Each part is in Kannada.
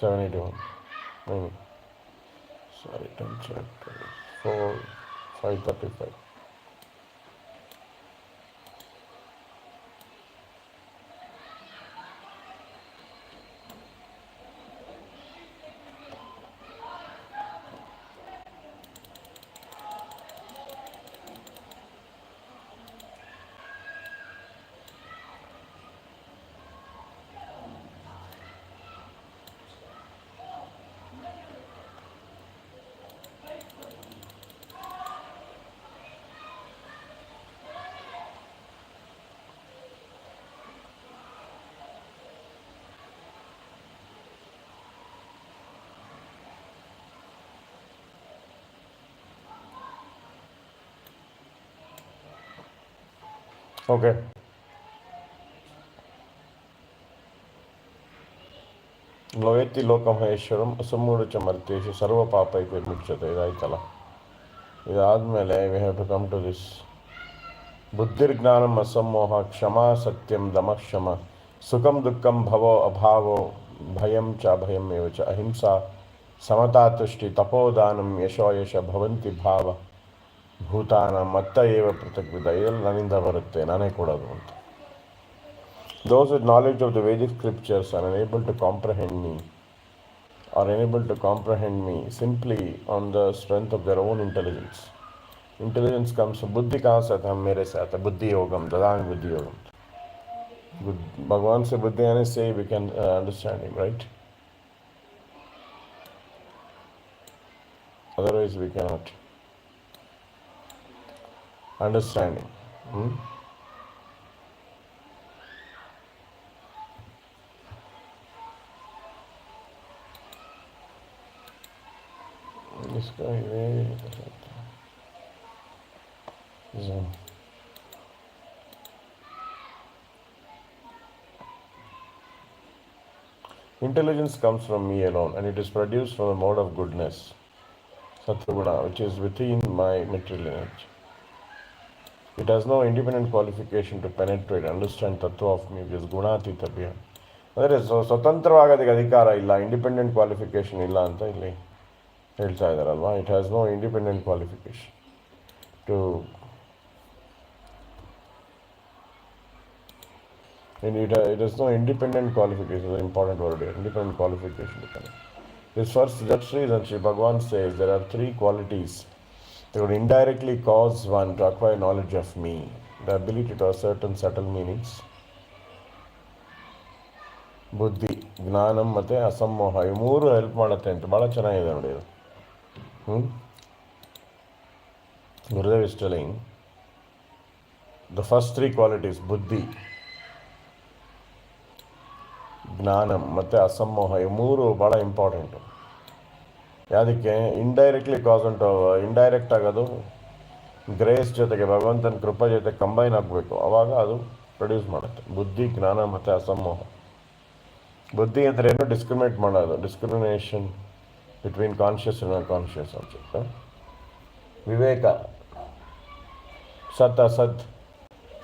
71. Sorry, 10 check. 4, 535. Okay. ಲೋಯತಿ ಲೋಕಮಹೇಶ್ವರಂ ಅಸಮೂಢ ಮರ್ತೇಶು ಸರ್ವ ಪಾಪೈತೆ ಮುಚ್ಚತೆ ಇದಾಯ್ತಲ್ಲ. ಇದಾದಮೇಲೆ we have to come to this ಬುದ್ಧಿರ್ಜ್ಞಾನಂ ಅಸಮೋಹ ಕ್ಷಮಾ ಸತ್ಯಂ ದಮ ಶಮ ಸುಖಂ ದುಃಖಂ ಭವೋ ಅಭಾವೋ ಭಯಂ ಚ ಭಯಂ ಏವ ಚ ಅಹಿಂಸಾ ಸಮತಾ ತುಷ್ಟಿ ತಪೋದಾನಂ ಯಶೋ ಯಶ ಭವಂತಿ ಭಾವ ಭೂತಾನ ಮತ್ತ ಏವ ಪೃಥಗ್ವಿಧ. ಇದೆಲ್ಲ ನನ್ನಿಂದ ಬರುತ್ತೆ, ನಾನೇ ಕೊಡೋದು ಅಂತ. Those with knowledge of the Vedic scriptures are unable to comprehend me simply on the strength of their own intelligence. Intelligence comes from buddhi kahan se aata hai, mere se aata hai, buddhi yogam, dadang buddhi yogam. Bhagwan se buddhi aane se we can understand him, right? Otherwise we cannot understand him. इसका ये intelligence comes from me alone, and it is produced from the mode of goodness, Sattva-guna, which is within my material energy. It has no independent qualification to penetrate, understand Tattva of me, which is Gunatita Bhya. ಅಂದರೆ ಸ್ವತಂತ್ರವಾಗೋದಕ್ಕೆ ಅಧಿಕಾರ ಇಲ್ಲ, ಇಂಡಿಪೆಂಡೆಂಟ್ ಕ್ವಾಲಿಫಿಕೇಶನ್ ಇಲ್ಲ ಅಂತ ಇಲ್ಲಿ ಹೇಳ್ತಾ ಇದ್ದಾರಲ್ವಾ. It has no independent qualification to it has no independent qualification. Is an important word here. Independent qualification. This first, that's reason Sri Bhagavan says there are three qualities that would indirectly cause one to acquire knowledge of me. The ability to ascertain subtle meanings, ಬುದ್ಧಿ, ಜ್ಞಾನಂ ಮತ್ತು ಅಸಮೋಹ, ಈ ಮೂರು ಹೆಲ್ಪ್ ಮಾಡುತ್ತೆ ಅಂತ ಭಾಳ ಚೆನ್ನಾಗಿದೆ ನೋಡಿ ಇದು. Gurudev is telling the first three qualities ಬುದ್ಧಿ, ಜ್ಞಾನಂ ಮತ್ತು ಅಸಮೋಹ, ಈ ಮೂರು ಭಾಳ ಇಂಪಾರ್ಟೆಂಟು. ಯಾವುದಕ್ಕೆ? ಇಂಡೈರೆಕ್ಟ್ಲಿ ಕಾಸ್ ಉಂಟು. ಇಂಡೈರೆಕ್ಟ್ ಆಗೋದು ಗ್ರೇಸ್ ಜೊತೆಗೆ, ಭಗವಂತನ ಕೃಪಾ ಜೊತೆ ಕಂಬೈನ್ ಆಗಬೇಕು, ಆವಾಗ ಅದು ಪ್ರೊಡ್ಯೂಸ್ ಮಾಡುತ್ತೆ. ಬುದ್ಧಿ, ಜ್ಞಾನ ಮತ್ತು ಅಸಮೋಹ. ಬುದ್ಧಿ ಅಂದರೆ ಏನು? ಡಿಸ್ಕ್ರಿಮಿನೇಟ್ ಮಾಡೋದು, discrimination between conscious and unconscious object. ವಿವೇಕ, ಸತ್ ಅಸತ್,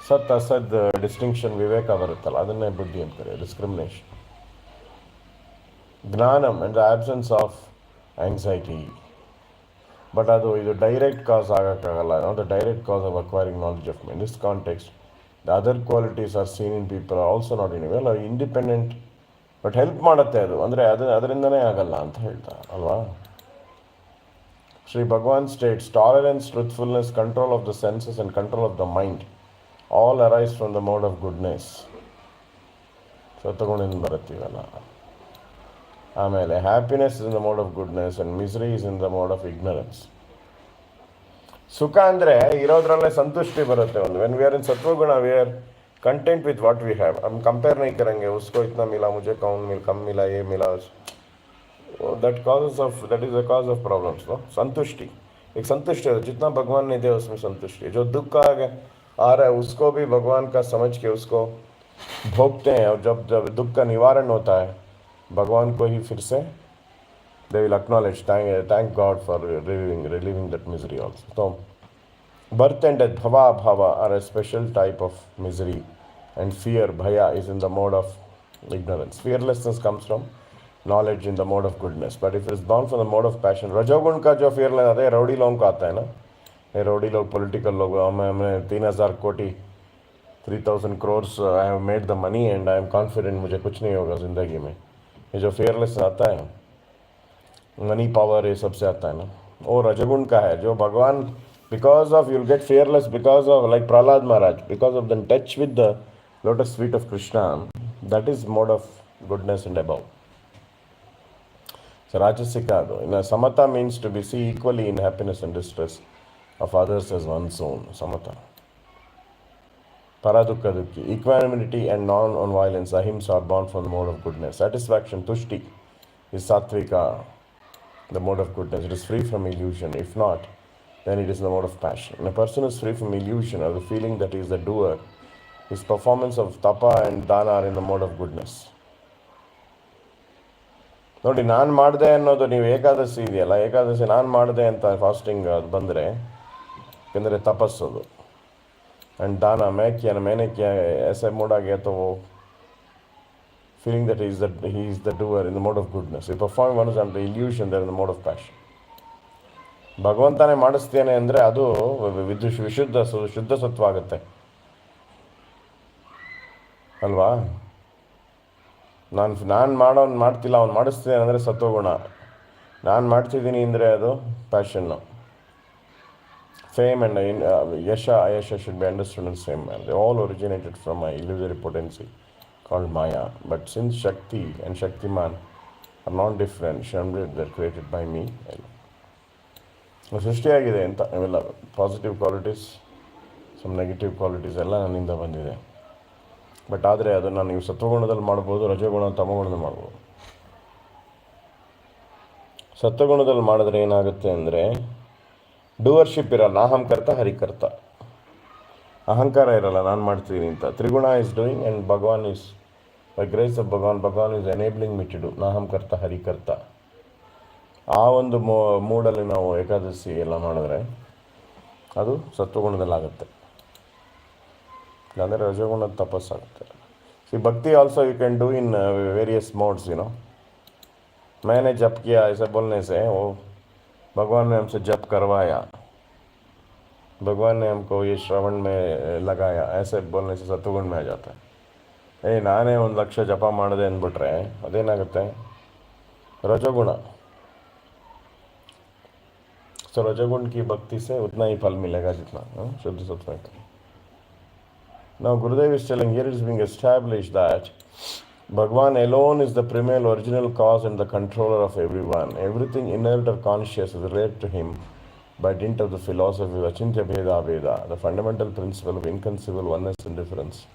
ಸತ್ ಅಸದ್ ಡಿಸ್ಟಿಂಕ್ಷನ್ ವಿವೇಕ ಬರುತ್ತಲ್ಲ, ಅದನ್ನೇ ಬುದ್ಧಿ ಅಂತಾರೆ, ಡಿಸ್ಕ್ರಿಮಿನೇಷನ್. ಜ್ಞಾನಂ and the absence of anxiety. But ಇದು ಡೈರೆಕ್ಟ್ ಕಾಸ್ ಆಗೋಕ್ಕಾಗಲ್ಲ, not the direct cause of acquiring knowledge of my. In this context the other qualities are seen in people also not in well independent, but help ಮಾಡುತ್ತೆ ಅದು, ಅಂದರೆ ಅದರಿಂದನೇ ಆಗಲ್ಲ ಅಂತ ಹೇಳ್ತಾರೆ ಅಲ್ವಾ. Shri Bhagavan states tolerance, truthfulness, control of the senses and control of the mind all arise from the mode of goodness. ಸತ್ವಗುಣದಿಂದ ಬರುತ್ತೀವಲ್ಲ. ಆಮೇಲೆ happiness is in the mode of goodness and misery is in the mode of ignorance. ಸುಖ ಅಂದರೆ ಇರೋದ್ರಲ್ಲೇ ಸಂತುಷ್ಟಿ ಬರುತ್ತೆ. ಒಂದು ವೆನ್ ವಿ ಆರ್ ಇನ್ ಸತ್ವಗುಣ we are content with what we have. हम कंपेयर नहीं करेंगे उसको इतना मिला, मुझे कम मिला, ये मिला. That is the cause of problems. No संतुष्टि, एक संतुष्टि है, जितना भगवान ने दिया उसमें संतुष्टि. जो दुख आ रहा है उसको भी भगवान का समझ के उसको भोगते हैं, और जब दुख का निवारण होता है भगवान को ही फिर से they will acknowledge, thank God for relieving that misery also. तो birth and death, bhava bhava, are a special type of misery, and fear, bhaya, is in the mode of ignorance. Fearlessness comes from knowledge in the mode of goodness. But if it is bound from the mode of passion, रजोगुण का जो fearless आता है रौडी लोगों को आता है ना, ये रौडी लोग पॉलिटिकल लोग हमने 3,000 कोटी 3,000 crores I have made the money and I am confident मुझे कुछ नहीं होगा ज़िंदगी में, ये जो fearless आता है मनी पावर ये सबसे आता है ना, वो रजगुण का है जो भगवान because of you'll get fearless because of like Prahlad Maharaj because of the touch with the lotus feet of Krishna, that is mode of goodness and above. So Rajasika, Samatha means to be see equally in happiness and distress of others as one's own. Samatha. Paradukka dukki. Equanimity and non-violence, ahimsa, are born from the mode of goodness. Satisfaction, tushti, is sattvika, the mode of goodness. It is free from illusion. If not, then it is the mode of passion. When a person is free from illusion or the feeling that he is the doer, his performance of tapa and dana are in the mode of goodness. ನೋಡಿ, ನಾನು ಮಾಡಿದೆ ಅನ್ನೋದು, ನೀವು ಏಕಾದಶಿ ಇದೆಯಲ್ಲ, ಏಕಾದಶಿ ನಾನು ಮಾಡಿದೆ ಅಂತ ಫಾಸ್ಟಿಂಗ್ ಅದು ಬಂದರೆ, ಯಾಕೆಂದರೆ ತಪಸ್ಸೋದು ಆ್ಯಂಡ್ ದಾನ मैंने किया ऐसे मोड आ गया तो वो feeling that he is the doer in the mode of goodness. He perform one is under illusion, they are in the mode of passion. ಭಗವಂತನೇ ಮಾಡಿಸ್ತೇನೆ ಅಂದರೆ ಅದು ಶುದ್ಧ ಸತ್ವ ಆಗುತ್ತೆ ಅಲ್ವಾ. ನಾನು ಮಾಡ್ತಿಲ್ಲ, ಅವ್ನು ಮಾಡಿಸ್ತೇನೆ ಅಂದರೆ ಸತ್ವಗುಣ, ನಾನು ಮಾಡ್ತಿದ್ದೀನಿ ಅಂದರೆ ಅದು passion. Fame and yasha, ayasha should be understood in the same manner. They all originated from my illusory potency called Maya. But since Shakti and Shaktiman are not different, they're created by me. ಸೃಷ್ಟಿಯಾಗಿದೆ ಅಂತ ಇವೆಲ್ಲ positive qualities, some negative qualities ಎಲ್ಲ ನನ್ನಿಂದ ಬಂದಿದೆ. ಬಟ್ ಆದರೆ ಅದನ್ನು ನೀವು ಸತ್ವಗುಣದಲ್ಲಿ ಮಾಡ್ಬೋದು, ರಜೋಗುಣ ತಮಗುಣದಲ್ಲಿ ಮಾಡ್ಬೋದು. ಸತ್ವಗುಣದಲ್ಲಿ ಮಾಡಿದ್ರೆ ಏನಾಗುತ್ತೆ ಅಂದರೆ ಡೂವರ್ಶಿಪ್ ಇರಲ್ಲ, ನಾಹಂಕರ್ತ ಹರಿಕರ್ತ, ಅಹಂಕಾರ ಇರಲ್ಲ, ನಾನು ಮಾಡ್ತೀನಿ ಅಂತ. ತ್ರಿಗುಣ is doing and Bhagavan is by grace of Bhagavan is enabling me to do, ನಾಹಂಕರ್ತ ಹರಿಕರ್ತ. ಆ ಒಂದು ಮೂಡಲ್ಲಿ ನಾವು ಏಕಾದಶಿ ಎಲ್ಲ ಮಾಡಿದ್ರೆ ಅದು ಸತ್ವಗುಣದಲ್ಲಾಗುತ್ತೆ, ಇಲ್ಲಾಂದರೆ ರಜೋಗುಣದ ತಪಸ್ಸಾಗುತ್ತೆ. See bhakti also you can do in various modes, you know. मैंने जप किया ऐसा बोलने से वो भगवान ने हमसे जप करवाया, भगवान ने हमको ये श्रवण में लगाया, ऐसे बोलने से सत्वगुण में आ जाता है. ನಾನೇ 1 ಲಕ್ಷ ಜಪ ಮಾಡಿದೆ ಅಂದ್ಬಿಟ್ರೆ ಅದೇನಾಗುತ್ತೆ, रजोगुण. तो रजोगुण की भक्ति से उतना ही फल मिलेगा जितना शुद्ध सत्व का. Now Gurudev is telling here, it is being established that Bhagwan alone is the primal original cause and the controller of everyone. Everything inert or conscious is related to him by dint of the philosophy of Achintya Bheda Abheda, the fundamental principle of inconceivable oneness and difference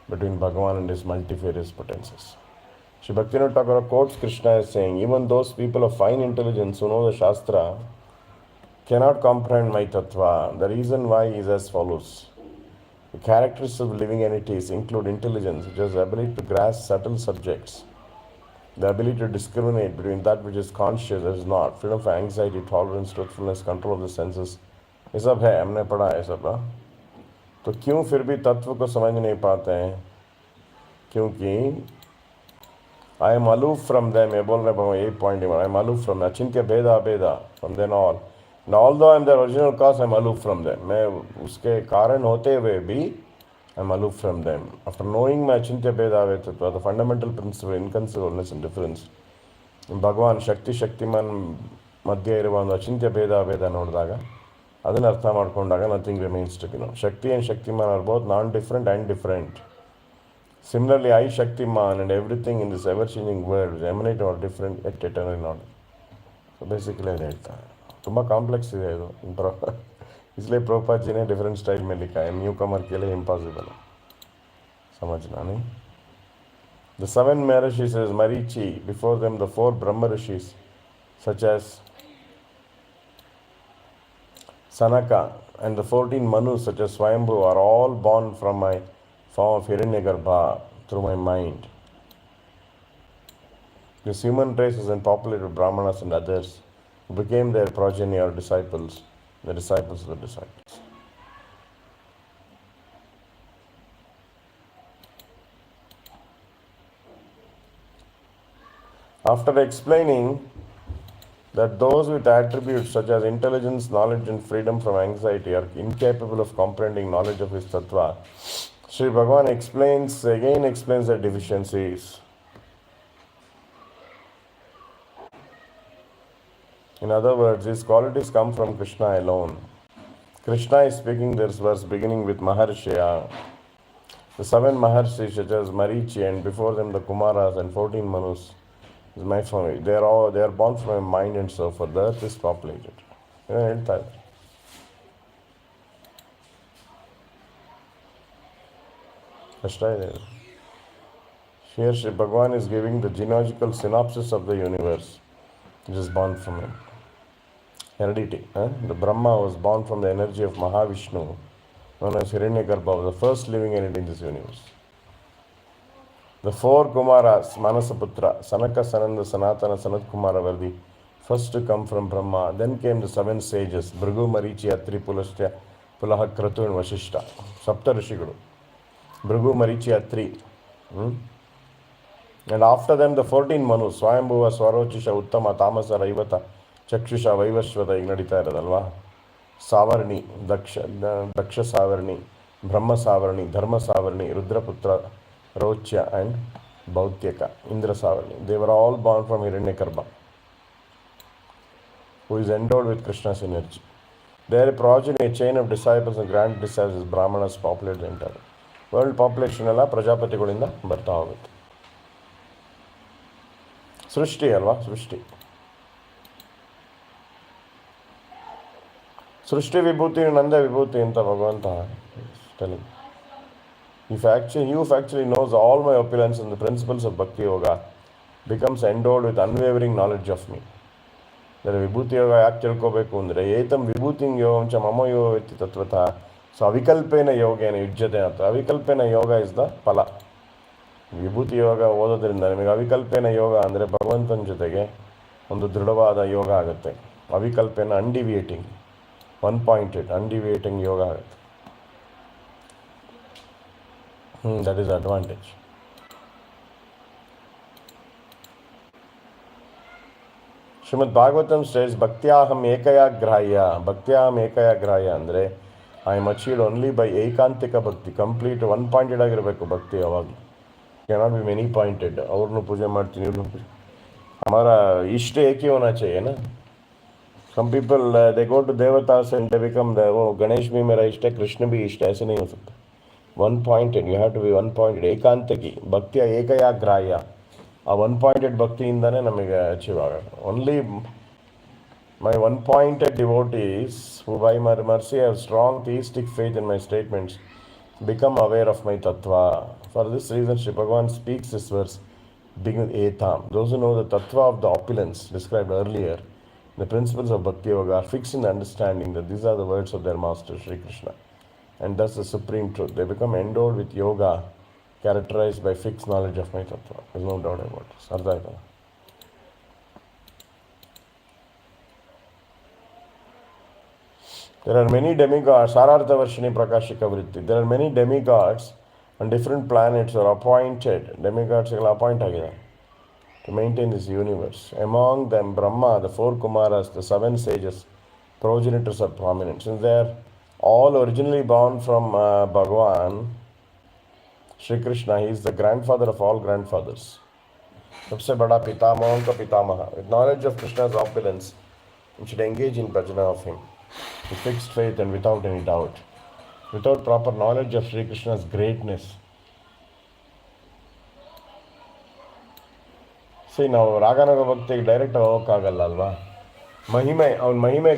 between Bhagwan and his multifarious potencies. Shri Bhaktivinoda Thakur quotes Krishna as saying, even those people of fine intelligence who know the Shastra cannot comprehend my tattva. The reason why is as follows. The characteristics of living entities include intelligence, which is the ability to grasp subtle subjects, the ability to discriminate between that which is conscious and is not, freedom from anxiety, tolerance, truthfulness, control of the senses. ये सब है, हमने पढ़ा है सब. तो क्यों फिर भी तत्व को समझ नहीं पाते हैं? क्योंकि I am aloof from them. ये बोल रहे भगवान, यही पॉइंट है. I am aloof from अचिंत्य भेदा अभेदा from them all. And although I am the original cause, I am aloof from them. मैं उसके कारण होते हुए भी I am aloof from them. After knowing my Achintya Bheda Avettatva, the fundamental principle of inconceivableness and difference, ಭಗವಾನ್ ಶಕ್ತಿಮಾನ್ ಮಧ್ಯೆ ಇರುವ ಒಂದು ಅಚಿಂತ್ಯ ಭೇದ ಅಭೇದ ನೋಡಿದಾಗ, ಅದನ್ನು ಅರ್ಥ ಮಾಡ್ಕೊಂಡಾಗ nothing remains to be know. Shakti and Shaktiman are both non different and different. Similarly, I Shaktiman and everything in this ever-changing world is emanate or different yet eternal in order. So basically ಅದು ಹೇಳ್ತಾರೆ. ತುಂಬ ಕಾಂಪ್ಲೆಕ್ಸ್ ಇದೆ ಇದು. इसलिए प्रभुपाद जी ने डिफरेंट स्टाइल में लिखा है. न्यू कमर के लिए इम्पॉसिबल है समझना नहीं. The 7 Maharishis as Marichi, before them the 4 Brahma Rishis such as Sanaka and the 14 Manus such as Swayambhu are all born from my form of Hiranyagarbha through my mind. This human race is then populated with Brahmanas and others who became their progeny or disciples, the disciples of the disciples. After explaining that those with attributes such as intelligence, knowledge, and freedom from anxiety are incapable of comprehending knowledge of his tattva, Sri Bhagavan explains their deficiencies. In other words, these qualities come from Krishna alone. Krishna is speaking this verse beginning with Maharshiya. The 7 Maharshis such as Marichi and before them the Kumaras and 14 Manus is my family. They are born from a mind and so forth. The earth is populated. ಹೇಳ್ತಾ ಇದ್ದಾರೆ. ಕಷ್ಟ ಇದೆ. Here Sri Bhagavan is giving the genealogical synopsis of the universe which is born from him. Heredity. The Brahma was born from the energy of Mahavishnu, known as Hiranyagarbha, was the first living entity in this universe. The 4 Kumaras, Manasaputra, Sanaka, Sananda, Sanatana, Sanat Kumara were the first to come from Brahma. Then came the 7 sages, Bhrigu, Marichi, Atri, Pulastya, Pulaha, Kratu and Vashishta. Sapta Rishiguru. Bhrigu, Marichi, Atri. And after them the 14 Manus, Swayambhuva, Swarochisha, Uttama, Tamasa, Raivata, Chakshusha, Vaivashvata, ಈಗ ನಡೀತಾ ಇರೋದಲ್ವಾ. ಸಾವರ್ಣಿ, ದಕ್ಷ ಸಾವರ್ಣಿ, ಬ್ರಹ್ಮ ಸಾವರ್ಣಿ, ಧರ್ಮ Savarni, ರುದ್ರಪುತ್ರ, Rochya and Bhautyaka, Indra Savarni. They were all born from Hiranyagarbha, who is endowed with Krishna's energy. They are a progeny, a chain of disciples and grand disciples, Brahmanas populate the entire world. Population ಎಲ್ಲ ಪ್ರಜಾಪತಿಗಳಿಂದ ಬರ್ತಾ ಹೋಗುತ್ತೆ. ಸೃಷ್ಟಿ ಅಲ್ವಾ, ಸೃಷ್ಟಿ ವಿಭೂತಿ ನಂದ ವಿಭೂತಿ ಅಂತ ಭಗವಂತ telling. If actually knows all my opulence and the principles of Bhakti Yoga, becomes endowed with unwavering knowledge of me. ಅಂದರೆ ವಿಭೂತಿ ಯೋಗ ಯಾಕೆ ತಿಳ್ಕೋಬೇಕು ಅಂದರೆ ಏತಂ ವಿಭೂತಿಂ ಯೋಗಂಚ ಮಮ ಯೋಗ ಇತಿ ತತ್ವತಃ. ಸೊ ಅವಿಕಲ್ಪೇನ ಯೋಗೇನ ಯುಜ್ಯತೆ ಅಂತ. ಅವಿಕಲ್ಪೇನ ಯೋಗ ಇಸ್ ದ ಫಲ. ವಿಭೂತಿ ಯೋಗ ಓದೋದ್ರಿಂದ ನಿಮಗೆ ಅವಿಕಲ್ಪೇನ ಯೋಗ ಅಂದರೆ ಭಗವಂತನ ಜೊತೆಗೆ ಒಂದು ದೃಢವಾದ ಯೋಗ ಆಗುತ್ತೆ. ಅವಿಕಲ್ಪೇನ ಅನ್ಡಿವಿಯೇಟಿಂಗ್, ಅನ್ಪಾಯಿಂಟೆಡ್ ಅನ್ಡಿವಿಯೇಟಿಂಗ್ ಯೋಗ ಆಗುತ್ತೆ. That is the advantage. Srimad Bhagavatam says, Bhaktyaham ekaya grahya ಅಂದರೆ I am achieved only by ಏಕಾಂತಿಕ ಭಕ್ತಿ. ಕಂಪ್ಲೀಟ್ ಒನ್ ಪಾಯಿಂಟೆಡ್ ಆಗಿರಬೇಕು ಭಕ್ತಿ ಯಾವಾಗಲೂ. Cannot be many pointed. ಅವ್ರನ್ನೂ ಪೂಜೆ ಮಾಡ್ತೀನಿ, ಇವ್ರನ್ನೂ ಪೂಜೆ. ಹಮಾರ ಇಷ್ಟ ಏಕೆ ಹೋನಾ चाहिए ना. Some people they go to devatas and they become Ganesh भी मेरा इष्ट है, कृष्ण भी इष्ट है. ऐसे नहीं हो सकता. One pointed, you have to be one pointed. ಏಕಾಂತಕಿ ಭಕ್ತಿಯ ಏಕಯಾಗ್ರಾಹ್ಯ. ಆ ಒನ್ ಪಾಯಿಂಟೆಡ್ ಭಕ್ತಿಯಿಂದನೇ ನಮಗೆ ಅಚೀವ್ ಆಗೋದು. Only my one pointed devotees who by my mercy have strong theistic faith in my statements become aware of my tattva. For this reason Sri Bhagavan speaks this verse begin with etam. Those who know the tattva of the opulence described earlier, the principles of Bhakti Yoga, are fixed in the understanding that these are the words of their master Sri Krishna, and thus the supreme truth. They become endowed with yoga characterized by fixed knowledge of my tattva. There is no doubt about this. ಅರ್ಥ ಆಯ್ತಲ್ಲ? There are many demigods, Sarartha Varshini Prakashika Vritti. There are many demigods on different planets are appointed. Demigods are appointed to maintain this universe. Among them Brahma, the 4 Kumaras, the 7 sages, progenitors are prominent. Since they are all originally born from Bhagavan, Sri Krishna, he is the grandfather of all grandfathers. सबसे बड़ा पितामहों का पितामह. With knowledge of Krishna's opulence, we should engage in bhajana of him with fixed faith and without any doubt. Without proper knowledge of Sri Krishna's greatness, see, ನಾವು ರಾಗನಗ ಭಕ್ತಿಗೆ ಡೈರೆಕ್ಟ್ ಹೋಗೋಕ್ಕಾಗಲ್ಲ ಅಲ್ವಾ. ಅವನ ಮಹಿಮೆ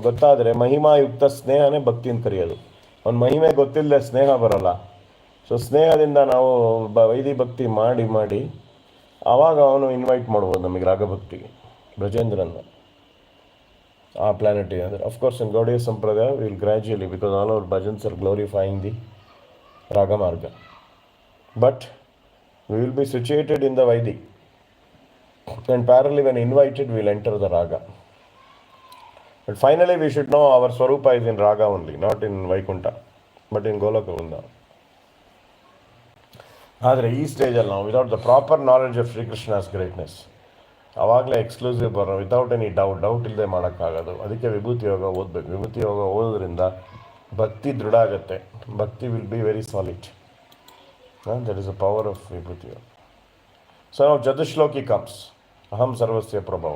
ಗೊತ್ತಾದರೆ ಮಹಿಮಾಯುಕ್ತ ಸ್ನೇಹನೇ ಭಕ್ತಿ ಅಂತ ಕರೆಯೋದು. ಅವನ ಮಹಿಮೆ ಗೊತ್ತಿಲ್ಲದೆ ಸ್ನೇಹ ಬರೋಲ್ಲ. ಸೊ ಸ್ನೇಹದಿಂದ ನಾವು ವೈದಿ ಭಕ್ತಿ ಮಾಡಿ ಆವಾಗ ಅವನು ಇನ್ವೈಟ್ ಮಾಡ್ಬೋದು ನಮಗೆ ರಾಗಭಕ್ತಿಗೆ, ಬ್ರಜೇಂದ್ರನ್ನ ಆ ಪ್ಲಾನೆಟಿಗೆ. ಅಂದರೆ of course in Gaudiya sampradaya will gradually, because all our bhajans are glorifying the raga marga. But we will be situated in the vaidhi. And parallelly, when invited, we will enter the raga. But finally, we should know our Swarupa is in raga only, not in Vaikuntha, but in Golaka Vrinda. ಆದರೆ ಈ ಸ್ಟೇಜಲ್ಲಿ ನಾವು without the proper knowledge of Shri Krishna's greatness, ಆವಾಗಲೇ ಎಕ್ಸ್ಕ್ಲೂಸಿವ್ ಬರೋ ವಿತೌಟ್ ಎನಿ ಡೌಟ್ ಇಲ್ಲದೆ ಮಾಡೋಕ್ಕಾಗೋದು. ಅದಕ್ಕೆ ವಿಭೂತಿ ಯೋಗ ಓದಬೇಕು. ವಿಭೂತಿ ಯೋಗ ಓದೋದ್ರಿಂದ ಭಕ್ತಿ ದೃಢ ಆಗುತ್ತೆ. ಭಕ್ತಿ will be very solid. That is the power of ವಿಭೂತಿ ಯೋಗ. ಸೊ ನಾವು ಚತುಶ್ಲೋಕಿ ಕಮ್ಸ್ ಅಹಂ ಸರ್ವಸ್ಯ ಪ್ರಭವ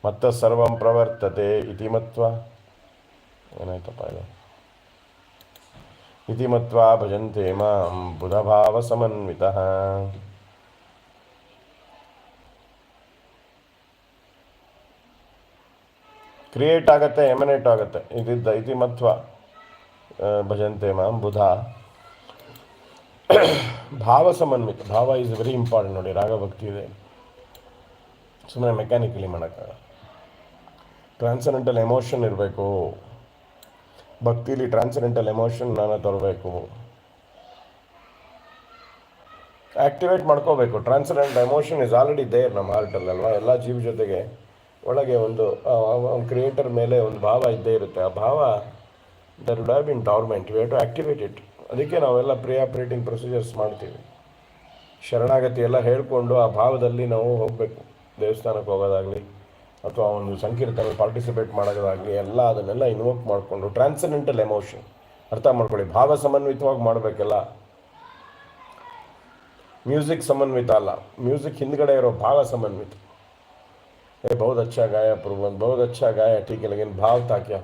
ಮತ್ತ ಸರ್ವಂ ಪ್ರವರ್ತತೆ ಇತಿ ಮತ್ವ ಏನಾಯ್ತಪ್ಪ ಇದು ಇತಿ ಮತ್ವ ಭಜಂತೆ ಮಾಂ ಬುಧಭಾವ ಸಮನ್ವಿತಃ. ಕ್ರಿಯೇಟ್ ಆಗುತ್ತೆ, ಎಮನೇಟ್ ಆಗುತ್ತೆ. ಇದಿದ್ದ ಇತಿ ಮತ್ವ ಭಜಂತೆ ಮಾಂ ಬುಧ ಭಾವ ಸಮನ್ವಿತ. ಭಾವ ಈಸ್ ವೆರಿ ಇಂಪಾರ್ಟೆಂಟ್ ನೋಡಿ. ರಾಗಭಕ್ತಿ ಇದೆ, ಸುಮ್ಮನೆ ಮೆಕ್ಯಾನಿಕಲಿ ಮಾಡೋಕ್ಕಾಗಲ್ಲ. ಟ್ರಾನ್ಸೆಂಡೆಂಟಲ್ ಎಮೋಷನ್ ಇರಬೇಕು ಭಕ್ತಿಲಿ. ಟ್ರಾನ್ಸೆಂಡೆಂಟಲ್ ಎಮೋಷನ್ ನಾನು ತರಬೇಕು, ಆ್ಯಕ್ಟಿವೇಟ್ ಮಾಡ್ಕೋಬೇಕು. Transcendental emotion is already there ನಮ್ಮ ಹಾರ್ಟಲ್ಲಿ ಅಲ್ವಾ. ಎಲ್ಲ ಜೀವ ಜೊತೆಗೆ ಒಳಗೆ ಒಂದು ಕ್ರಿಯೇಟರ್ ಮೇಲೆ ಒಂದು ಭಾವ ಇದ್ದೇ ಇರುತ್ತೆ. ಆ ಭಾವ there would have been dormant. We have to activate it. ಅದಕ್ಕೆ ನಾವೆಲ್ಲ ಪ್ರೀ ಆಪ್ರೇಟಿಂಗ್ ಪ್ರೊಸೀಜರ್ಸ್ ಮಾಡ್ತೀವಿ. ಶರಣಾಗತಿ ಎಲ್ಲ ಹೇಳಿಕೊಂಡು ಆ ಭಾವದಲ್ಲಿ ನಾವು ಹೋಗಬೇಕು. ದೇವಸ್ಥಾನಕ್ಕೆ ಹೋಗೋದಾಗಲಿ ಅಥವಾ ಒಂದು ಸಂಕೀರ್ತನ ಪಾರ್ಟಿಸಿಪೇಟ್ ಮಾಡೋದಾಗಲಿ ಎಲ್ಲ ಅದನ್ನೆಲ್ಲ ಇನ್ವೋಕ್ ಮಾಡಿಕೊಂಡು ಟ್ರಾನ್ಸೆಂಡೆಂಟಲ್ ಎಮೋಷನ್ ಅರ್ಥ ಮಾಡ್ಕೊಳ್ಳಿ. ಭಾವ ಸಮನ್ವಿತವಾಗಿ ಮಾಡಬೇಕೆಲ್ಲ. ಮ್ಯೂಸಿಕ್ ಸಮನ್ವಿತ ಅಲ್ಲ, ಮ್ಯೂಸಿಕ್ ಹಿಂದ್ಗಡೆ ಇರೋ ಭಾವ ಸಮನ್ವಿತ. बहुत अच्छा गाया प्रबंध, बहुत अच्छा गाया, ठीक है, लेकिन भाव था क्या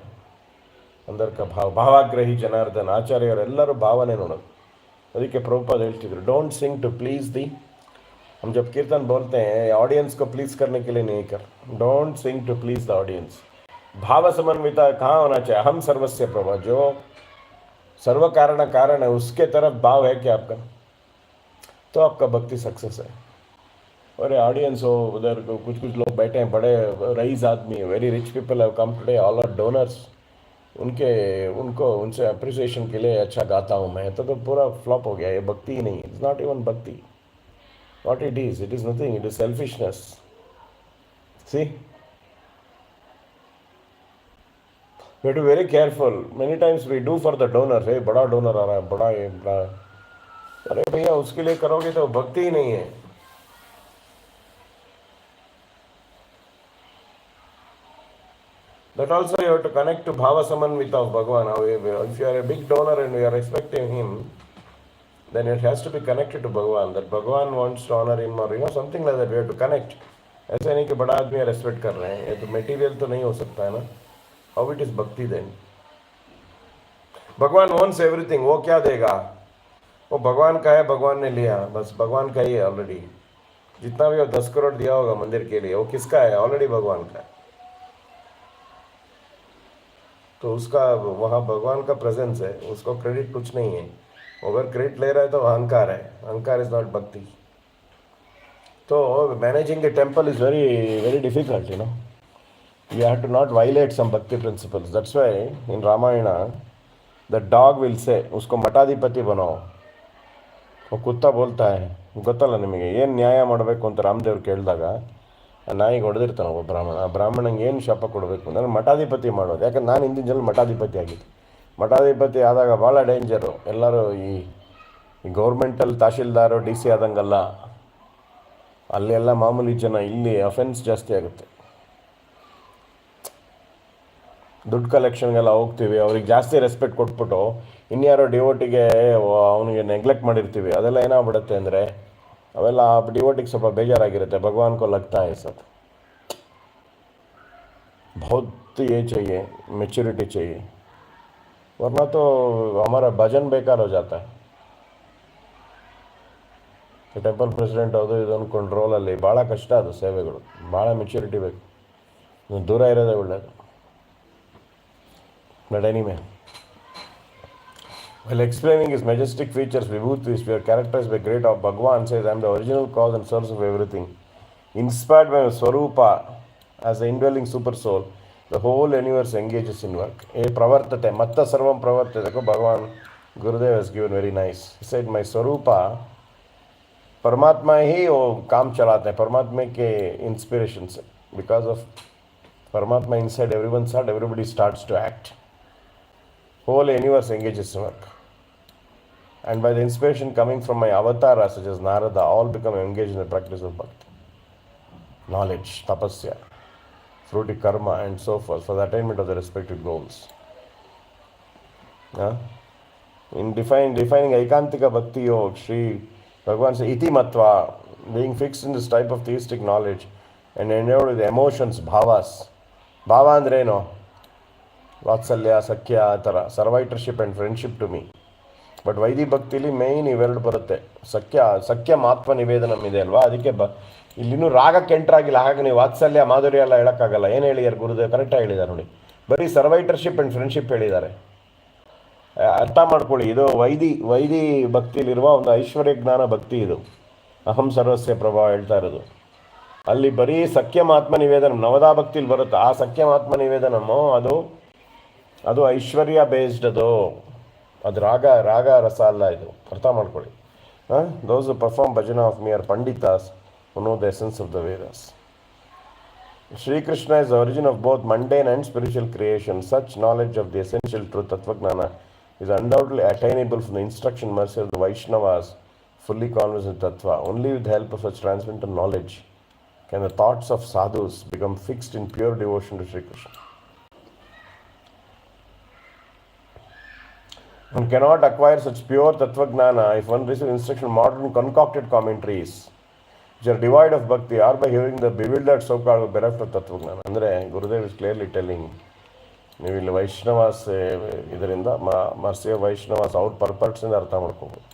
अंदर का भाव. ಭಾವಾಗ್ರಹಿ ಜನಾರ್ದನ್ ಆಚಾರ್ಯರೆಲ್ಲರೂ ಭಾವನೆ ನೋಡೋದು. ಅದಕ್ಕೆ ಪ್ರಭುಪಾದ ಹೇಳ್ತಿದ್ರು, डोंट सिंग टू प्लीज दी. हम जब कीर्तन बोलते हैं ऑडियंस को प्लीज करने के लिए नहीं कर. Don't sing to please the audience. भाव समन्विता कहाँ होना चाहिए? हम सर्वस्व प्रभा, जो सर्व कारण है उसके तरफ भाव है क्या आपका, तो आपका भक्ति सक्सेस है. और ऑडियंस हो उधर कुछ लोग बैठे हैं, बड़े रईस आदमी, very rich people have come today, all are donors. उनको उनसे अप्रिसिएशन के लिए अच्छा गाता हूँ मैं, तो पूरा फ्लॉप हो गया. ये भक्ति ही नहीं. It's not even bhakti. What it is nothing. It is selfishness. See, we have to very careful. Many times we do for the donor. हे बड़ा डोनर आ रहा है, बड़ा ये बड़ा, अरे भैया उसके लिए करोगे तो भक्ति ही नहीं है. That also you have to connect to Bhava Samanvita of Bhagavan. If you are a big donor and you are expecting him, then it has to be connected to Bhagavan. That Bhagavan wants to honor him, or something like that. We have to connect. ऐसे नहीं कि बड़ा आदमी रेस्पेक्ट कर रहे हैं. ये तो मटेरियल तो नहीं हो सकता है ना. How it is bhakti then? भगवान wants everything. वो क्या देगा? वो भगवान का है, भगवान ने लिया, बस भगवान का ही है ऑलरेडी. जितना भी वो 10 करोड़ दिया होगा मंदिर के लिए, वो किसका है? ऑलरेडी भगवान का है. तो उसका वहाँ भगवान का प्रेजेंस है, उसको क्रेडिट कुछ नहीं है. अगर क्रेडिट ले रहा है तो अहंकार है. अहंकार इज नॉट भक्ति. तो managing a temple is very very difficult. You have to not violate some bhakti principles. That's why in Ramayan the dog will say, उसको मठाधिपति बनाओ. वो कुत्ता बोलता है, ಗೊತ್ತಲ್ಲ ನಿಮಗೆ ಏನು ನ್ಯಾಯ ಮಾಡಬೇಕು ಅಂತ ರಾಮದೇವ್ರು ಕೇಳಿದಾಗ ನಾಯಿಗೆ ಹೊಡೆದಿರ್ತಾನೆ ಒಬ್ಬ ಬ್ರಾಹ್ಮಣ. ಆ ಬ್ರಾಹ್ಮಣಂಗೆ ಏನು ಶಾಪ ಕೊಡಬೇಕು ಅಂದರೆ ಮಠಾಧಿಪತಿ ಮಾಡೋದು. ಯಾಕಂದ್ರೆ ನಾನು ಹಿಂದಿನ ಜನ ಮಠಾಧಿಪತಿ ಆಗಿದ್ದೆ. ಮಠಾಧಿಪತಿ ಆದಾಗ ಭಾಳ ಡೇಂಜರು. ಎಲ್ಲರೂ ಈ ಗೌರ್ಮೆಂಟಲ್ಲಿ ತಹಶೀಲ್ದಾರು ಡಿ ಸಿ ಆದಂಗಲ್ಲ. ಅಲ್ಲೆಲ್ಲ ಮಾಮೂಲಿ ಜನ. ಇಲ್ಲಿ ಅಫೆನ್ಸ್ ಜಾಸ್ತಿ ಆಗುತ್ತೆ. ದುಡ್ಡು ಕಲೆಕ್ಷನ್ಗೆಲ್ಲ ಹೋಗ್ತೀವಿ, ಅವ್ರಿಗೆ ಜಾಸ್ತಿ ರೆಸ್ಪೆಕ್ಟ್ ಕೊಟ್ಬಿಟ್ಟು ಇನ್ಯಾರೋ ಡಿವೋಟಿಗೆ ಅವನಿಗೆ ನೆಗ್ಲೆಕ್ಟ್ ಮಾಡಿರ್ತೀವಿ. ಅದೆಲ್ಲ ಏನಾಗ್ಬಿಡುತ್ತೆ ಅಂದರೆ ಅವೆಲ್ಲ डिवोटी ಸ್ವಲ್ಪ ಬೇಜಾರಾಗಿರುತ್ತೆ. भगवान को लगता है सब बहुत ये चाहिए, मेच्योरिटी चाहिए, वरना तो हमारा भजन बेकार हो जाता है. ಟೆಂಪಲ್ ಪ್ರೆಸಿಡೆಂಟ್ ಅದು ಇದು ಅಂದ್ಕೊಂಡು ರೋಲಲ್ಲಿ ಭಾಳ ಕಷ್ಟ. ಅದು ಸೇವೆಗಳು ಭಾಳ ಮೆಚ್ಯೂರಿಟಿ ಬೇಕು. ದೂರ ಇರೋದೇ ಒಳ್ಳೆಯದು. But anyway, while explaining his majestic features, vibhutis were characterized by great of Bhagavan says, I am the original cause and source of everything. Inspired by Swarupa as the indwelling super soul, the whole universe engages in work. E pravartate, matta sarvam pravartate. Bhagavan Gurudev has given very nice. He said, my Swarupa, परमात्मा ही वो काम चलाते हैं. परमात्मा के इंस्पिरेशन से, बिकॉज ऑफ परमात्मा inside everyone heart, everybody starts to act. Whole universe engages in work. And by the inspiration coming from my avatars such as Narada, all become engaged in the practice of bhakti. knowledge, tapasya, fruity karma, and so forth for the attainment of the respective goals. In defining Aikantika Bhakti Yoga, Sri Bhagavan says, Iti Matva, being fixed in this type of theistic knowledge and endowed with emotions, bhavas. Bhava andre no, Vatsalya, Sakya, Atara, servitorship and friendship to me. But ವೈದಿ ಭಕ್ತಿಲಿ ಮೇಯ್ನ್ ಇವೆರಡು ಬರುತ್ತೆ. ಸಖ್ಯ ಆತ್ಮ ನಿವೇದನಂ ಇದೆ ಅಲ್ವಾ, ಅದಕ್ಕೆ ಇಲ್ಲಿನ್ನೂ ರಾಗಕ್ಕೆ ಎಂಟ್ರಾಗಿಲ್ಲ. ಹಾಗೆ ನೀವು ವಾತ್ಸಲ್ಯ ಮಾಧುರ್ಯ ಎಲ್ಲ ಹೇಳೋಕ್ಕಾಗಲ್ಲ. ಏನು ಹೇಳಿದ್ದಾರೆ ಗುರುದೇವ್? ಕರೆಕ್ಟಾಗಿ ಹೇಳಿದ್ದಾರೆ ನೋಡಿ. ಬರೀ ಸರ್ವೈಟರ್ಶಿಪ್ ಆ್ಯಂಡ್ ಫ್ರೆಂಡ್ಶಿಪ್ ಹೇಳಿದ್ದಾರೆ. ಅರ್ಥ ಮಾಡ್ಕೊಳ್ಳಿ, ಇದು ವೈದಿ ಭಕ್ತಿಲಿರುವ ಒಂದು ಐಶ್ವರ್ಯ ಜ್ಞಾನ ಭಕ್ತಿ. ಇದು ಅಹಂ ಸರ್ವಸ್ಯ ಪ್ರಭಾವ ಹೇಳ್ತಾ ಇರೋದು. ಅಲ್ಲಿ ಬರೀ ಸಖ್ಯಮಾತ್ಮ ನಿವೇದನಂ ನವದಾ ಭಕ್ತಿಲಿ ಬರುತ್ತೆ. ಆ ಸಖ್ಯಮಾತ್ಮ ನಿವೇದನಮು ಅದು ಐಶ್ವರ್ಯ ಬೇಸ್ಡ್. ಅದು ರಾಗ ರಸ ಅಲ್ಲ. ಇದು ಅರ್ಥ ಮಾಡ್ಕೊಳ್ಳಿ. ದೋಸ್ ಹು ಪರ್ಫಾರ್ಮ್ ಭಜನ ಆಫ್ ಮಿ ಆರ್ ಪಂಡಿತಾಸ್ ಹು know the essence of the Vedas. Shri Krishna is the origin of both mundane and spiritual creation. Such knowledge of the essential truth, Tattvajnana, is undoubtedly attainable from the instruction mercy of the Vaishnavas, fully conversant in Tattva. Only with the help of such transcendental knowledge can the thoughts of sadhus become fixed in pure devotion to Shri Krishna. One cannot acquire such pure Tattvajnana if one receives instruction from modern concocted commentaries which are devoid of bhakti, or by hearing the bewildered so-called bereft of Tattvajnana. ಅಂದರೆ ಗುರುದೇವ್ ಇಸ್ ಕ್ಲಿಯರ್ಲಿ ಟೆಲ್ಲಿಂಗ್, ನೀವು ಇಲ್ಲಿ ವೈಷ್ಣವಾಸ್ ಇದರಿಂದ ಮರ್ಸಿಯ ವೈಷ್ಣವಾಸ್ ಅವ್ರ ಪರ್ಪರ್ಟ್ಸಿಂದ ಅರ್ಥ ಮಾಡ್ಕೋಬೋದು.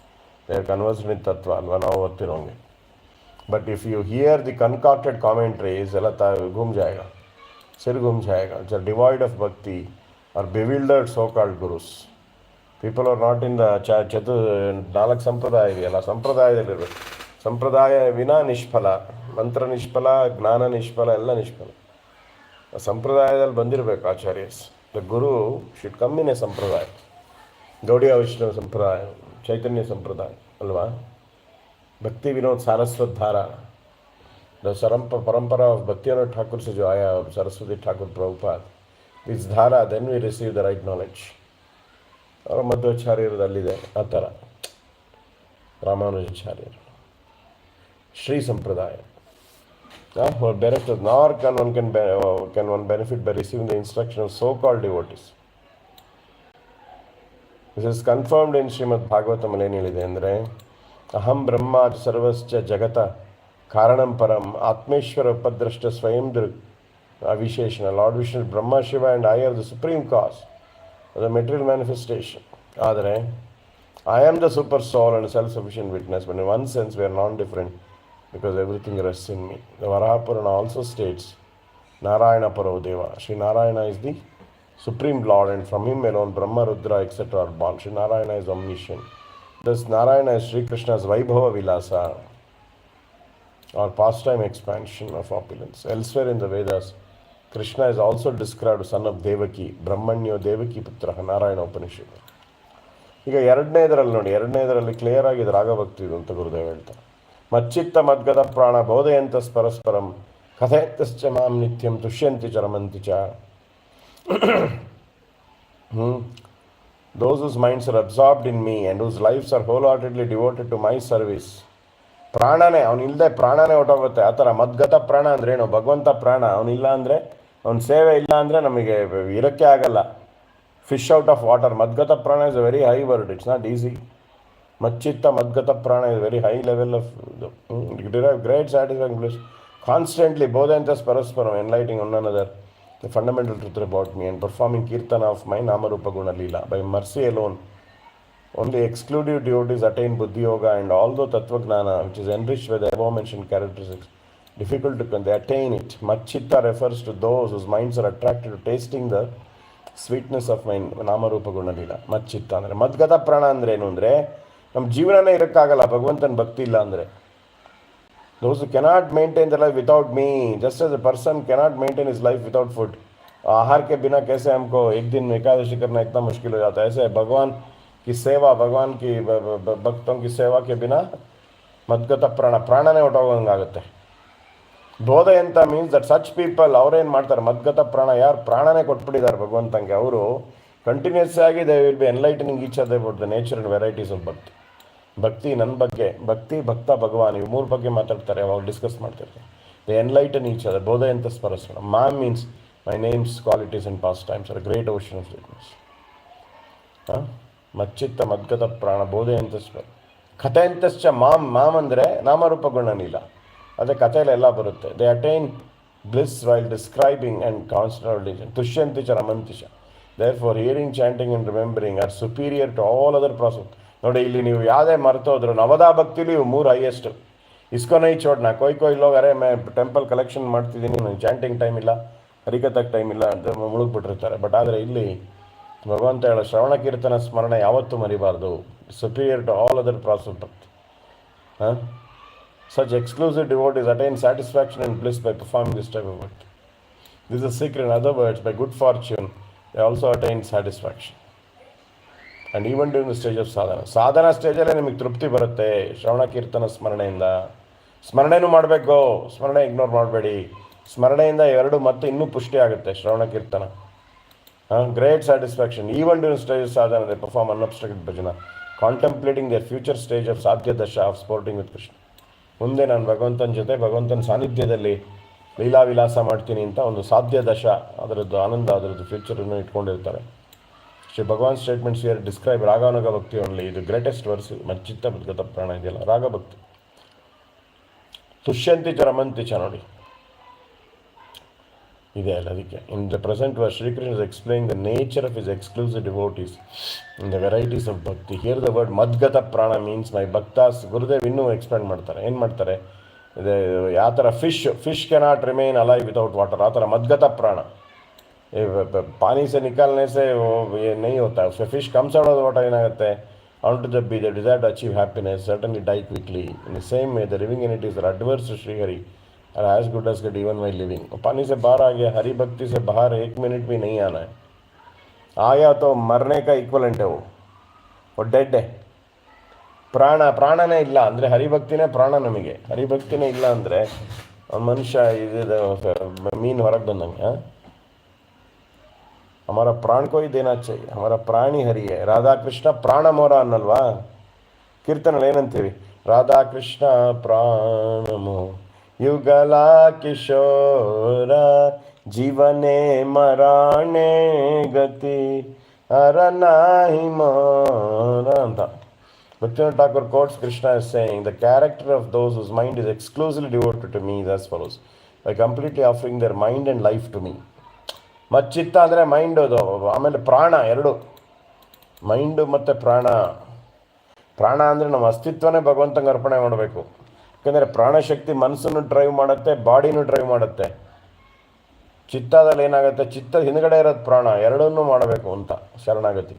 ದೇ ಆರ್ ಕನ್ವರ್ಸ್ಡ್ ಇನ್ ತತ್ವ ಅಲ್ವಾ, ನಾವು ಓದ್ತಿರೋಂಗೆ. But if you hear the concocted commentaries ಎಲ್ಲ ಗುಮ್ ಜಾಯೇಗಾ, ಸಿರ್ ಗುಮ್ ಜಾಯೇಗಾ. It's are devoid of bhakti are bewildered so called gurus. People are not in the ನಾಲ್ಕು ಸಂಪ್ರದಾಯ ಇದೆಯಲ್ಲ, ಸಂಪ್ರದಾಯದಲ್ಲಿರಬೇಕು. ಸಂಪ್ರದಾಯ ವಿನಾ ನಿಷ್ಫಲ, ಮಂತ್ರ ನಿಷ್ಫಲ, ಜ್ಞಾನ ನಿಷ್ಫಲ, ಎಲ್ಲ ನಿಷ್ಫಲ. ಸಂಪ್ರದಾಯದಲ್ಲಿ ಬಂದಿರಬೇಕು ಆಚಾರ್ಯಸ್. The guru should come in a sampradaya. Gaudiya Vaishnava ಸಂಪ್ರದಾಯ, ಚೈತನ್ಯ ಸಂಪ್ರದಾಯ ಅಲ್ವಾ. ಭಕ್ತಿ ವಿನೋದ್ ಸಾರಸ್ವತ್ ಧಾರ, ದ ಪರಂಪರಾ ಆಫ್ ಭಕ್ತಿವಿನೋದ್ ಠಾಕೂರ್ से जो आया, और सरस्वती ठाकुर प्रभुपाद, इस धारा then we receive the right knowledge. ಅವರ ಮಧ್ವಾಚಾರ್ಯರದ್ದು ಅಲ್ಲಿದೆ ಆ ಥರ. ರಾಮಾನುಜಾಚಾರ್ಯರು ಶ್ರೀ ಸಂಪ್ರದಾಯ. bereft nor can one benefit by receiving the instruction of so-called devotees. This is confirmed in ಶ್ರೀಮದ್ ಭಾಗವತಂ. ಏನು ಹೇಳಿದೆ ಅಂದರೆ, ಅಹಂ ಬ್ರಹ್ಮ ಸರ್ವಶ್ಚ ಜಗತ ಕಾರಣಂ ಪರಂ ಆತ್ಮೇಶ್ವರ ಉಪದ್ರಷ್ಟ ಸ್ವಯಂ ವಿಶೇಷಣ. Lord Vishnu, Brahma, Shiva and I are the supreme cause of the material manifestation. ಆದರೆ I am the super soul and self-sufficient witness, but in one sense we are non-different because everything rests in me. The Varaha Purana also states, Narayana Paro Deva. Sri Narayana is the supreme Lord, and from him alone Brahma, Rudra, etc. are born. Sri Narayana is omniscient. Thus Narayana is Sri Krishna's Vaibhava Vilasa, or pastime expansion of opulence. Elsewhere in the Vedas, Krishna is also described as son of Devaki, Brahmanyo Devaki Putra, Narayana Upanishad. ಈಗ ಎರಡನೇದರಲ್ಲಿ ನೋಡಿ, ಎರಡನೇದರಲ್ಲಿ ಕ್ಲಿಯರ್ ಆಗಿದೆ ರಾಗಭಕ್ತಿ ಇದು ಅಂತ ಗುರುದೇವ್ ಹೇಳ್ತಾರೆ. ಮಚ್ಚಿತ್ತ ಮದ್ಗದ ಪ್ರಾಣ ಬೋಧಯಂತ ಪರಸ್ಪರಂ ಕಥಯಂತಶ್ಚ ಮಾಂ ನಿತ್ಯಂ ತುಷ್ಯಂತಿ ಚ ರಮಂತಿ ಚ. Those whose minds are absorbed in me and whose lives are wholeheartedly devoted to my service. ಪ್ರಾಣನೇ ಅವನಿಲ್ಲದೆ ಪ್ರಾಣನೇ ಹೊಟ್ಟೋಗುತ್ತೆ ಆ ಥರ. ಮದ್ಗತ ಪ್ರಾಣ ಅಂದರೆ ಏನು? ಭಗವಂತ ಪ್ರಾಣ. ಅವನಿಲ್ಲ ಅಂದರೆ, ಅವನ ಸೇವೆ ಇಲ್ಲ ಅಂದರೆ ನಮಗೆ ಇರೋಕ್ಕೆ ಆಗಲ್ಲ. Fish out of water. ಮದ್ಗತ ಪ್ರಾಣ is a very high word, it's not easy. ಮಚ್ಚಿತ್ತ ಮದ್ಗತ ಪ್ರಾಣ is very high level of derive great satisfaction bliss constantly ಬೋಧಯಂತಸ್ ಪರಸ್ಪರಂ, enlightening one another the fundamental truth about me and performing kirtana of my ನಾಮರೂಪ ಗುಣ ಲೀಲಾ. By mercy alone only exclusive devotees attain Buddhi Yoga, and although Tattvajnana, which is enriched with the above-mentioned characteristics, difficult to they attain it. Machchitta refers to those whose minds are attracted to tasting the sweetness of my Namarupa Gunalila. Machchitta ಅಂದರೆ ಮದ್ಗತ ಪ್ರಾಣ ಅಂದರೆ ಏನು ಅಂದರೆ, ನಮ್ಮ ಜೀವನನೇ ಇರೋಕ್ಕಾಗಲ್ಲ ಭಗವಂತನ ಭಕ್ತಿ ಇಲ್ಲ ಅಂದರೆ. Those who cannot maintain their life without me, just as a person cannot maintain his life without food. आहार के बिना कैसे हमको एक दिन एकादशी करना इतना मुश्किल हो जाता है, ऐसे भगवान की सेवा, भगवान की भक्तों की सेवा के बिना ಮದ್ಗತ ಪ್ರಾಣನೇ ಹೊಟ್ಟೋಗಂಗಾಗುತ್ತೆ. ಬೋಧಯಂತ ಮೀನ್ಸ್ ದಟ್ ಸಚ್ ಪೀಪಲ್ ಅವ್ರೇನು ಮಾಡ್ತಾರೆ, ಮದ್ಗತ ಪ್ರಾಣ ಯಾರು ಪ್ರಾಣನೇ ಕೊಟ್ಬಿಟ್ಟಿದ್ದಾರೆ ಭಗವಂತಂಗೆ, ಅವರು ಕಂಟಿನ್ಯೂಸ್ ಆಗಿ they will be enlightening each other about the nature and varieties of ಭಕ್ತಿ. ಭಕ್ತಿ ನನ್ನ ಬಗ್ಗೆ, ಭಕ್ತಿ ಭಕ್ತ ಭಗವಾನ್, ಇವು ಮೂರು ಬಗ್ಗೆ ಮಾತಾಡ್ತಾರೆ, ಅವಾಗ ಡಿಸ್ಕಸ್ ಮಾಡ್ತಿರ್ತಾರೆ. They enlighten each other. Bodhayantas Parasana. Mam means my name's qualities and pastimes are a great ocean of sweetness. ಮಚ್ಚಿತ್ತ ಮದ್ಗತ ಪ್ರಾಣ ಬೋಧೆಯಂತಸ್ವ ಕಥೆಯಂತಶ್ಚ ಮಾಮ್ ಅಂದರೆ ನಾಮರೂಪ ಗುಣನೀಲ. ಅದೇ ಕಥೆಯಲ್ಲಿ ಎಲ್ಲ ಬರುತ್ತೆ. They attain bliss while describing and constant ತುಷ್ಯಂತಿ ಚ ರಮಂತಿ ಚ. Therefore hearing, chanting and remembering are superior to all other process. ನೋಡಿ, ಇಲ್ಲಿ ನೀವು ಯಾವುದೇ ಮರ್ತೋದ್ರು ನವದಾ ಭಕ್ತಿಲಿ ಇವು 3 ಹೈಯೆಸ್ಟ್. ಇಸ್ಕೊನೈ ಚೋಡ್ನ ಕೊಯ್ ಲೋಗರೆ ಟೆಂಪಲ್ ಕಲೆಕ್ಷನ್ ಮಾಡ್ತಿದ್ದೀನಿ, ನನಗೆ ಚಾಂಟಿಂಗ್ ಟೈಮ್ ಇಲ್ಲ, ಹರಿಕಥಕ್ಕೆ ಟೈಮ್ ಇಲ್ಲ ಅಂತ ಮುಳುಗ್ಬಿಟ್ಟಿರ್ತಾರೆ. ಬಟ್ ಆದರೆ ಇಲ್ಲಿ ಭಗವಂತ ಹೇಳೋ ಶ್ರವಣ ಕೀರ್ತನ ಸ್ಮರಣೆ ಯಾವತ್ತೂ ಮರಿಬಾರ್ದು. Superior to all other process bhakti. Such exclusive devotees attain satisfaction and bliss by performing this type of bhakti. This is a secret. In other words, by good fortune, they also attain satisfaction. And even during the stage of sadhana. ಸಾಧನಾ ಸ್ಟೇಜಲ್ಲೇ ನಿಮಗೆ ತೃಪ್ತಿ ಬರುತ್ತೆ ಶ್ರವಣ ಕೀರ್ತನ ಸ್ಮರಣೆಯಿಂದ. ಸ್ಮರಣೆನೂ ಮಾಡಬೇಕು, ಸ್ಮರಣೆ ಇಗ್ನೋರ್ ಮಾಡಬೇಡಿ. ಸ್ಮರಣೆಯಿಂದ ಎರಡು ಮತ್ತೆ ಇನ್ನೂ ಪುಷ್ಟಿ ಆಗುತ್ತೆ ಶ್ರವಣ ಕೀರ್ತನ. Great satisfaction. Even during stage of sadhana, they perform unobstructed bhajana, contemplating their future stage of sadhya dasha of sporting with Krishna. ಮುಂದೆ ನಾನು ಭಗವಂತನ ಜೊತೆ ಭಗವಂತನ ಸಾನ್ನಿಧ್ಯದಲ್ಲಿ ಲೀಲಾ ವಿಲಾಸ ಮಾಡ್ತೀನಿ ಅಂತ ಒಂದು ಸಾಧ್ಯ ದಶ, ಅದರದ್ದು ಆನಂದ, ಅದರದ್ದು ಫ್ಯೂಚರನ್ನು ಇಟ್ಕೊಂಡಿರ್ತಾರೆ. Shri Bhagwan statements here describe ರಾಗಾನುಗ ಭಕ್ತಿ ಓನ್ಲಿ. ಇದು ಗ್ರೇಟೆಸ್ಟ್ ವರ್ಸ್ ಮಚ್ಚಿತ್ತ ಮದ್ಗತ ಪ್ರಾಣ ಇದೆಯಲ್ಲ, ರಾಗಭಕ್ತಿ. ತುಷ್ಯಂತಿ ಚ ರಮಂತಿ ಚ ನೋಡಿ ಇದೆ ಅಲ್ಲ. ಅದಕ್ಕೆ in the present verse Shri Krishna is explain the nature of his exclusive devotees in the varieties of bhakti. Here the word ಮದ್ಗತ ಪ್ರಾಣ ಮೀನ್ಸ್ ಮೈ ಭಕ್ತಾಸ್. ಗುರುದೇವ್ ಇನ್ನೂ ಎಕ್ಸ್ಪ್ಲೇನ್ ಮಾಡ್ತಾರೆ. ಏನು ಮಾಡ್ತಾರೆ, ಇದು ಯಾವ ಥರ fish cannot remain alive without water, ಆ ಥರ ಮದ್ಗತ ಪ್ರಾಣ. पानी से निकालने से वो ये नहीं होता है. Fish comes out of the water, ಏನಾಗುತ್ತೆ, on to the beach, the desire to achieve happiness certainly die quickly. In the same way, the living entities are adverse to Sri Hari are as good as good even while living. पानी से बाहर आ गया, हरि भक्ति से बाहर 1 मिनट भी नहीं आना है. आया तो मरने का इक्वलेंट है, वो डेड है. ಪ್ರಾಣನೇ ಇಲ್ಲ ಅಂದರೆ ಹರಿಭಕ್ತಿನೇ ಪ್ರಾಣ. ನಮಗೆ ಹರಿಭಕ್ತಿನೇ ಇಲ್ಲ ಅಂದರೆ ಮನುಷ್ಯ ಇದು ಮೀನು ಹೊರಗೆ ಬಂದಂಗೆ. हमारा प्राण को ही देना चाहिए, हमारा प्राण ही हरि है. राधा कृष्ण प्राण मोर ಅನ್ನಲ್ವಾ ಕೀರ್ತನಲ್ಲಿ ಏನಂತೀವಿ, ರಾಧಾ ಕೃಷ್ಣ ಪ್ರಾಣಮೋ ಯುಗಲ ಕಿಶೋರ ಜೀವನೇ ಮರಾಣೆ ಗತಿ ಅರನಾಹಿ ಮೋರ ಅಂತ. Bhaktivinoda Thakur quotes Krishna as saying, the character of those whose mind is exclusively devoted to me is as follows: by completely offering their mind and life to me. ಮಚ್ಚಿತ್ತ ಅಂದರೆ ಮೈಂಡ್, ಅದು ಆಮೇಲೆ ಪ್ರಾಣ. ಎರಡು, ಮೈಂಡು ಮತ್ತು ಪ್ರಾಣ. ಪ್ರಾಣ ಅಂದರೆ ನಮ್ಮ ಅಸ್ತಿತ್ವನೇ ಭಗವಂತಂಗೆ ಅರ್ಪಣೆ ಮಾಡಬೇಕು. ಯಾಕೆಂದರೆ ಪ್ರಾಣಶಕ್ತಿ ಮನಸ್ಸನ್ನು ಡ್ರೈವ್ ಮಾಡುತ್ತೆ, ಬಾಡಿನೂ ಡ್ರೈವ್ ಮಾಡುತ್ತೆ. ಚಿತ್ತದಲ್ಲಿ ಏನಾಗುತ್ತೆ, ಚಿತ್ತದ ಹಿಂದ್ಗಡೆ ಇರೋದು ಪ್ರಾಣ. ಎರಡನ್ನೂ ಮಾಡಬೇಕು ಅಂತ ಶರಣಾಗತಿ.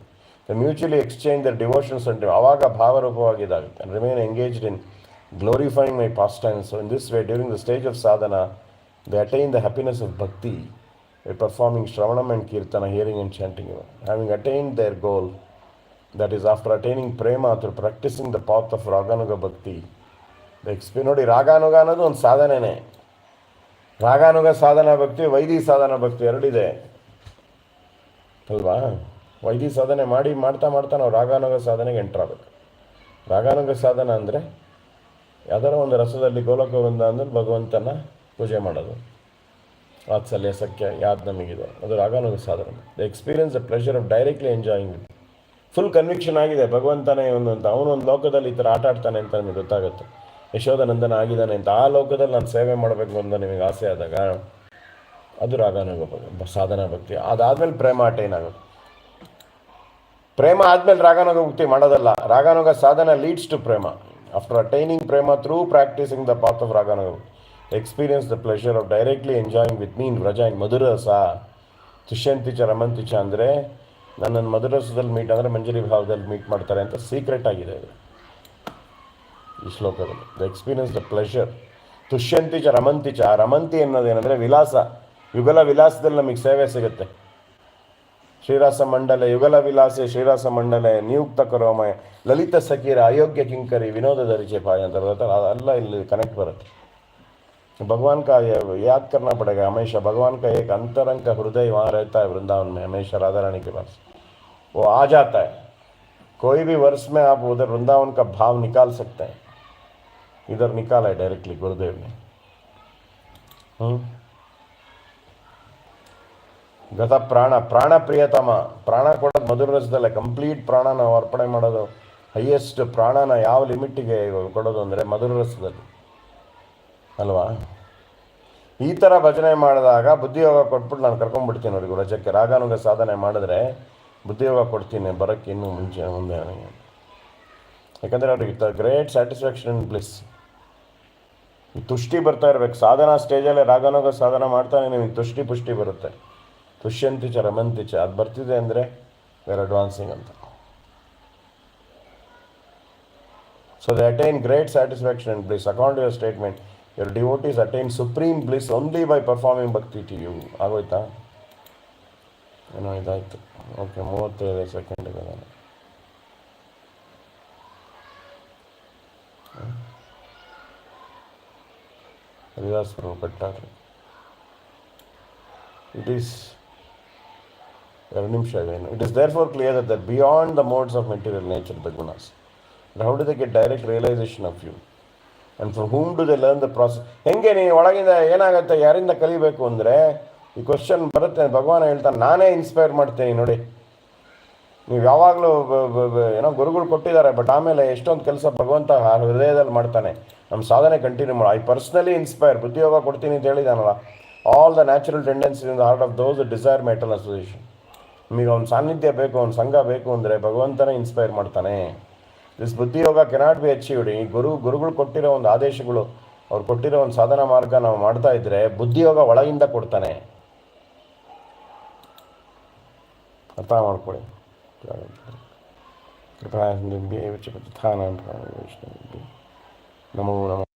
The mutually exchange their devotions and ಆವಾಗ ಭಾವರೂಪವಾಗಿದ್ದಾಗುತ್ತೆ. And remain engaged in glorifying my pastimes. So in this way during the stage of sadhana they attain the happiness of bhakti by performing Shravanam and Kirtana, hearing and chanting. Having attained their goal, that is after attaining prema through practicing the path of Raganuga Bhakti. ನೋಡಿ, ರಾಗಾನುಗ ಅನ್ನೋದು ಒಂದು ಸಾಧನೆನೇ. ರಾಗಾನುಗ ಸಾಧನಾ ಭಕ್ತಿ, ವೈದಿ ಸಾಧನಾ ಭಕ್ತಿ ಎರಡಿದೆ ಅಲ್ವಾ. ವೈದಿ ಸಾಧನೆ ಮಾಡ್ತಾ ನಾವು ರಾಗಾನುಗ ಸಾಧನೆಗೆ ಎಂಟ್ರಾಗಬೇಕು. ರಾಗಾನುಗ ಸಾಧನ ಅಂದರೆ ಯಾವ್ದಾರ ಒಂದು ರಸದಲ್ಲಿ ಗೋಲಕ ವೃಂದ ಅಂದರೆ ಭಗವಂತನ ಪೂಜೆ ಮಾಡೋದು, ವಾತ್ಸಲ್ಯ ಸಖ್ಯ ಯಾವ್ದು ನಮಗಿದೆ, ಅದು ರಾಗಾನುಗ ಸಾಧನ. The experience the pleasure of directly enjoying it. Full conviction ಆಗಿದೆ ಭಗವಂತನೇ ಒಂದು ಅಂತ. ಅವನೊಂದು ಲೋಕದಲ್ಲಿ ಈ ಥರ ಆಟ ಆಡ್ತಾನೆ ಅಂತ ನಿಮಗೆ ಗೊತ್ತಾಗುತ್ತೆ. ಯಶೋಧನಂದನ ಆಗಿದ್ದಾನೆ ಅಂತ ಆ ಲೋಕದಲ್ಲಿ ನಾನು ಸೇವೆ ಮಾಡಬೇಕು ಅಂತ ನಿಮಗೆ ಆಸೆ ಆದಾಗ ಅದು ರಾಗಾನುಗ ಸಾಧನಾ ಭಕ್ತಿ. ಅದಾದಮೇಲೆ ಪ್ರೇಮ ಅಟೈನ್ ಆಗುತ್ತೆ. ಪ್ರೇಮ ಆದಮೇಲೆ ರಾಗಾನುಗ ಭಕ್ತಿ ಮಾಡೋದಲ್ಲ. ರಾಗಾನುಗ ಸಾಧನ leads to prema. After attaining prema through practicing the path of raganuga experience the pleasure of directly enjoying with me in Vraja in ಮಧುರಸ. ತುಷ್ಯಂತಿ ಚ ರಮಂತಿ ಚ ಅಂದರೆ ನನ್ನನ್ನು ಮಧುರಸದಲ್ಲಿ ಮೀಟ್ ಅಂದರೆ ಮಂಜರಿ ಭಾವದಲ್ಲಿ ಮೀಟ್ ಮಾಡ್ತಾರೆ ಅಂತ ಸೀಕ್ರೆಟ್ ಆಗಿದೆ ಅದು ಈ ಶ್ಲೋಕದಲ್ಲಿ. ದ ಎಕ್ಸ್ಪೀರಿಯನ್ಸ್ ದ ಪ್ಲೆಷರ್ ತುಷ್ಯಂತಿ ಚ ರಮಂತಿ ಚ. ರಮಂತಿ ಅನ್ನೋದೇನೆಂದರೆ ವಿಲಾಸ. ಯುಗಲ ವಿಲಾಸದಲ್ಲಿ ನಮಗೆ ಸೇವೆ ಸಿಗುತ್ತೆ. ಶ್ರೀರಾಸ ಮಂಡಲೆ ಯುಗಲ ವಿಲಾಸೆ ಶ್ರೀರಾಸ ಮಂಡಲೆ ನಿಯುಕ್ತ ಕರೋಮಯ ಲಲಿತ ಸಖೀರ ಅಯೋಗ್ಯ ಕಿಂಕರಿ ವಿನೋದದ ರಿಚೆಪಾಯ ಅಂತ ಬರುತ್ತೆ. ಅದೆಲ್ಲ ಇಲ್ಲಿ ಕನೆಕ್ಟ್ ಬರುತ್ತೆ. भगवान का याद करना पड़ेगा हमेशा. भगवान का एक अंतरंग का हृदय वहाँ रहता है वृंदावन में, हमेशा राधा रानी के पास वो आ जाता है. कोई भी वर्ष में आप उधर वृंदावन का भाव निकाल सकते हैं. इधर निकाला है डायरेक्टली गुरुदेव ने. ಹ್ಞೂ. ಗತ ಪ್ರಾಣ, ಪ್ರಾಣ ಪ್ರಿಯತಮ. ಪ್ರಾಣ ಕೊಡೋದು ಮಧುರ ರಸದಲ್ಲೇ, ಕಂಪ್ಲೀಟ್ ಪ್ರಾಣ ನಾವು ಅರ್ಪಣೆ ಮಾಡೋದು. ಹೈಯೆಸ್ಟ್ ಪ್ರಾಣನ ಯಾವ ಲಿಮಿಟ್ಟಿಗೆ ಕೊಡೋದು ಅಂದರೆ ಮಧುರ ರಸದಲ್ಲಿ ಅಲ್ವಾ. ಈ ಥರ ಭಜನೆ ಮಾಡಿದಾಗ ಬುದ್ಧಿಯೋಗ ಕೊಟ್ಬಿಟ್ಟು ನಾನು ಕರ್ಕೊಂಡ್ಬಿಡ್ತೀನಿ ಅವ್ರಿಗೆ ರಜಕ್ಕೆ. ರಾಗಾನುಗ ಸಾಧನೆ ಮಾಡಿದ್ರೆ ಬುದ್ಧಿಯೋಗ ಕೊಡ್ತೀನಿ ಬರೋಕ್ಕೆ ಇನ್ನೂ ಮುಂಚೆ ಮುಂದೆ. ಯಾಕಂದರೆ ಅವ್ರಿಗೆ ಗ್ರೇಟ್ ಸ್ಯಾಟಿಸ್ಫ್ಯಾಕ್ಷನ್ ಇನ್ ಬ್ಲಿಸ್. ಈ ತುಷ್ಟಿ ಬರ್ತಾ ಇರಬೇಕು. ಸಾಧನಾ ಸ್ಟೇಜಲ್ಲೇ ರಾಗಾನುಗ ಸಾಧನ ಮಾಡ್ತಾನೆ ನಿಮಗೆ ತುಷ್ಟಿ ಪುಷ್ಟಿ ಬರುತ್ತೆ. ತುಷ್ಯಂತಿ ಚ ರಮಂತಿ ಚ, ಅದು ಬರ್ತಿದೆ ಅಂದರೆ ವೇರ್ ಅಡ್ವಾನ್ಸಿಂಗ್ ಅಂತ. So they attain great satisfaction in bliss. According to your statement, your devotees attain supreme bliss only by performing bhakti to you. ಆಗೋಯ್ತಾ? ಏನೋ ಇದಾಯಿತು. ಓಕೆ, 35 ಸೆಕೆಂಡಿಗೆ ನಾನು ಹರಿದಾಸರು ಕಟ್ಟಾರೆ. ಇಟ್ ಈಸ್ 2 ನಿಮಿಷ ಏನು. It is therefore clear that beyond the modes of material nature the gunas. How do they get direct realisation of you and from whom do they learn the process. ಹೆಂಗೆ ನೀವು ಒಳಗಿಂದ ಏನಾಗುತ್ತೆ, ಯಾರಿಂದ ಕಲಿಬೇಕು ಅಂದರೆ ಈ ಕ್ವಶನ್ ಬರುತ್ತೆ. ಭಗವಾನ್ ಹೇಳ್ತಾನೆ, ನಾನೇ ಇನ್ಸ್ಪೈರ್ ಮಾಡ್ತೀನಿ ನೋಡಿ. ನೀವು ಯಾವಾಗಲೂ ಏನೋ ಗುರುಗಳು ಕೊಟ್ಟಿದ್ದಾರೆ, ಬಟ್ ಆಮೇಲೆ ಎಷ್ಟೊಂದು ಕೆಲಸ ಭಗವಂತ ಹೃದಯದಲ್ಲಿ ಮಾಡ್ತಾನೆ. ನಮ್ಮ ಸಾಧನೆ ಕಂಟಿನ್ಯೂ ಮಾಡಿ. I personally inspire. ಬುದ್ಧಿಯೋಗ ಕೊಡ್ತೀನಿ ಅಂತ ಹೇಳಿದಾನಲ್ಲ. All the natural tendencies in the heart of those desire metal association. ನಿಮಗೆ ಅವ್ನ ಸಾನ್ನಿಧ್ಯ ಬೇಕು, ಅವ್ನ ಸಂಘ ಬೇಕು ಅಂದರೆ ಭಗವಂತನೇ ಇನ್ಸ್ಪೈರ್ ಮಾಡ್ತಾನೆ. ದಿಸ್ ಬುದ್ಧಿಯೋಗ ಕೆನಾಟ್ ಬಿ ಅಚೀವ್ಡ್. ಈ ಗುರುಗಳು ಕೊಟ್ಟಿರೋ ಒಂದು ಆದೇಶಗಳು, ಅವ್ರು ಕೊಟ್ಟಿರೋ ಒಂದು ಸಾಧನಾ ಮಾರ್ಗ ನಾವು ಮಾಡ್ತಾ ಇದ್ದರೆ ಬುದ್ಧಿಯೋಗ ಒಳಗಿಂದ ಕೊಡ್ತಾನೆ. ಅರ್ಥ ಮಾಡ್ಕೊಳ್ಳಿ. ಕೃಪಾ ನಮೋ ನಮಃ.